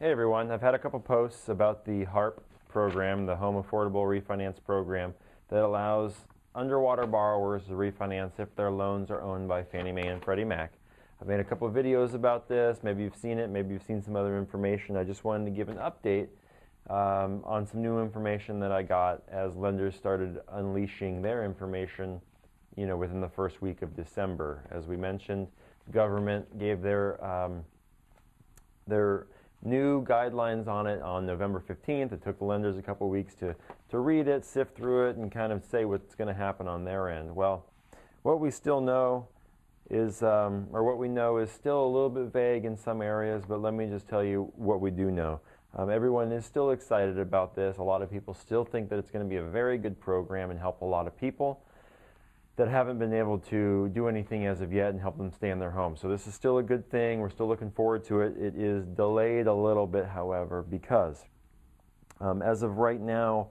Hey everyone, I've had a couple posts about the Harp program, the Home Affordable Refinance program, that allows underwater borrowers to refinance if their loans are owned by Fannie Mae and Freddie Mac. I've made a couple of videos about this. Maybe you've seen it, maybe you've seen some other information. I just wanted to give an update on some new information that I got as lenders started unleashing their information, within the first week of December. As we mentioned, the government gave their new guidelines on it on November 15th. It took the lenders a couple weeks to read it, sift through it, and kind of say what's going to happen on their end. Well, what we still know is, or what we know is still a little bit vague in some areas, but let me just tell you what we do know. Everyone is still excited about this. A lot of people still think that it's going to be a very good program and help a lot of people that haven't been able to do anything as of yet and help them stay in their home. So this is still a good thing. We're still looking forward to it. It is delayed a little bit, however, because as of right now,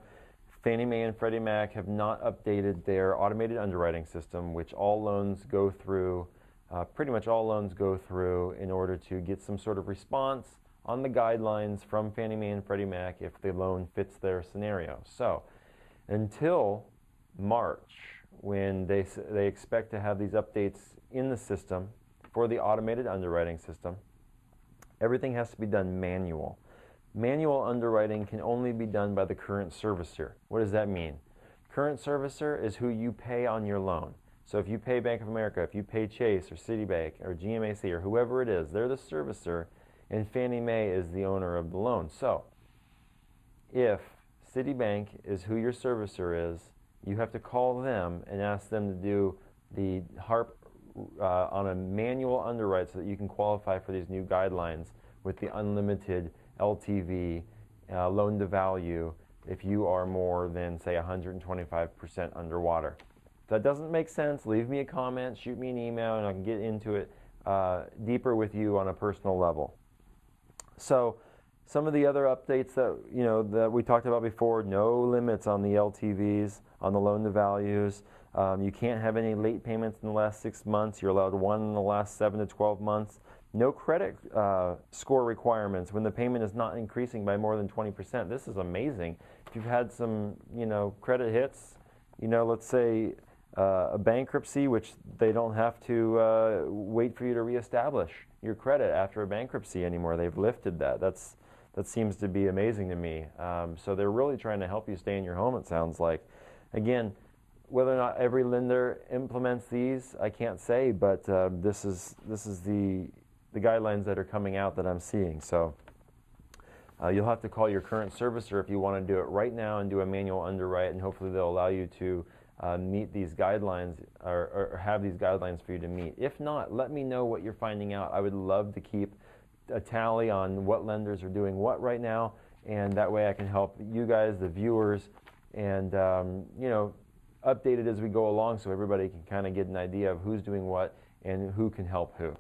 Fannie Mae and Freddie Mac have not updated their automated underwriting system, which all loans go through, pretty much all loans go through in order to get some sort of response on the guidelines from Fannie Mae and Freddie Mac if the loan fits their scenario. So until March, when they expect to have these updates in the system for the automated underwriting system, everything has to be done manual. Manual underwriting can only be done by the current servicer. What does that mean? Current servicer is who you pay on your loan. So if you pay Bank of America, if you pay Chase or Citibank or GMAC or whoever it is, they're the servicer, and Fannie Mae is the owner of the loan. So if Citibank is who your servicer is, you have to call them and ask them to do the Harp on a manual underwrite so that you can qualify for these new guidelines with the unlimited LTV, loan to value, if you are more than, say, 125% underwater. If that doesn't make sense, leave me a comment, shoot me an email, and I can get into it deeper with you on a personal level. So some of the other updates that we talked about before: no limits on the LTVs, on the loan to values. You can't have any late payments in the last 6 months. You're allowed one in the last 7 to 12 months. No credit score requirements when the payment is not increasing by more than 20%. This is amazing. If you've had some, credit hits, let's say a bankruptcy, which they don't have to wait for you to reestablish your credit after a bankruptcy anymore. They've lifted that. That seems to be amazing to me. So they're really trying to help you stay in your home, it sounds like. Again, whether or not every lender implements these, I can't say, but this is the guidelines that are coming out that I'm seeing. So you'll have to call your current servicer if you want to do it right now and do a manual underwrite, and hopefully they'll allow you to meet these guidelines or have these guidelines for you to meet. If not, let me know what you're finding out. I would love to keep a tally on what lenders are doing what right now, and that way I can help you guys, the viewers, and update it as we go along so everybody can kind of get an idea of who's doing what and who can help who.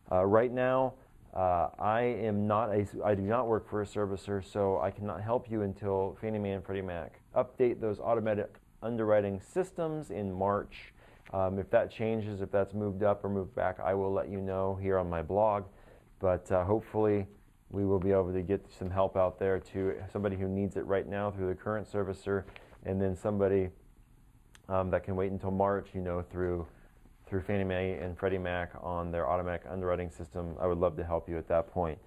Right now, I do not work for a servicer, so I cannot help you until Fannie Mae and Freddie Mac update those automatic underwriting systems in March. If that changes, if that's moved up or moved back, I will let you know here on my blog. But hopefully we will be able to get some help out there to somebody who needs it right now through the current servicer, and then somebody that can wait until March, through Fannie Mae and Freddie Mac on their automatic underwriting system. I would love to help you at that point.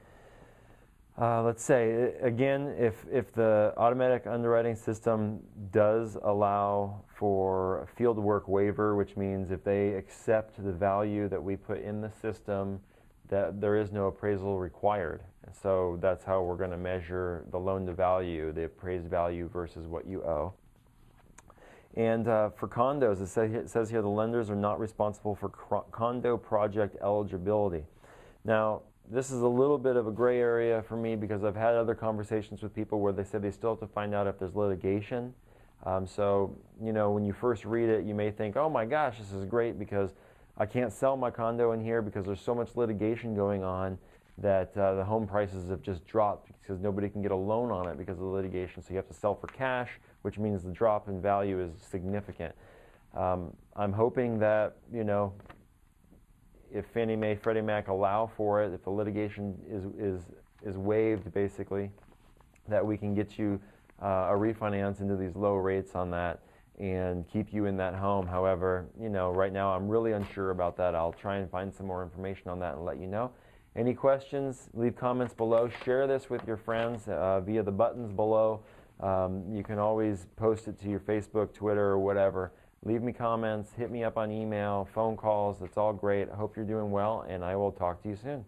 Let's say, again, if the automatic underwriting system does allow for a field work waiver, which means if they accept the value that we put in the system, that there is no appraisal required. And so that's how we're going to measure the loan to value, the appraised value versus what you owe. And for condos, it says here the lenders are not responsible for condo project eligibility. Now, this is a little bit of a gray area for me because I've had other conversations with people where they said they still have to find out if there's litigation. So, when you first read it, you may think, oh my gosh, this is great because I can't sell my condo in here because there's so much litigation going on that the home prices have just dropped because nobody can get a loan on it because of the litigation. So you have to sell for cash, which means the drop in value is significant. I'm hoping that, if Fannie Mae, Freddie Mac allow for it, if the litigation is waived, basically, that we can get you a refinance into these low rates on that and keep you in that home. However, you know, right now I'm really unsure about that. I'll try and find some more information on that and let you know. Any questions, leave comments below. Share this with your friends via the buttons below. You can always post it to your Facebook, Twitter, or whatever. Leave me comments, hit me up on email, phone calls. It's all great. I hope you're doing well, and I will talk to you soon.